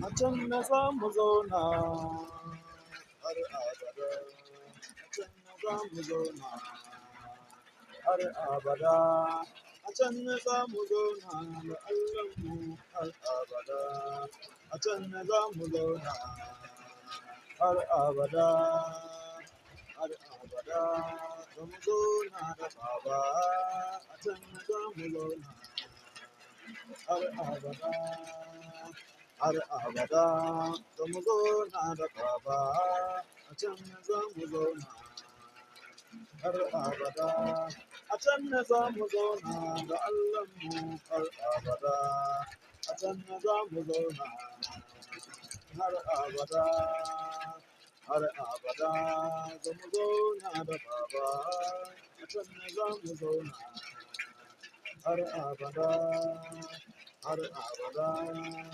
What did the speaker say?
a can na za mu zauna har abada, a can na za mu zauna har abada, a can na za mu zauna da Allahnmu har abada, a can na za mu zauna har abada, har abada, za mu zauna da Baba, a can na za mu zauna har abada, har abada, za mu zauna da Baba, a can na za mu zauna har abada, a can na za mu zauna da Allahnmu har abada, a can na za mu zauna har abada, har abada, za mu zauna da Baba, a can na za mu zauna har abada, har abada.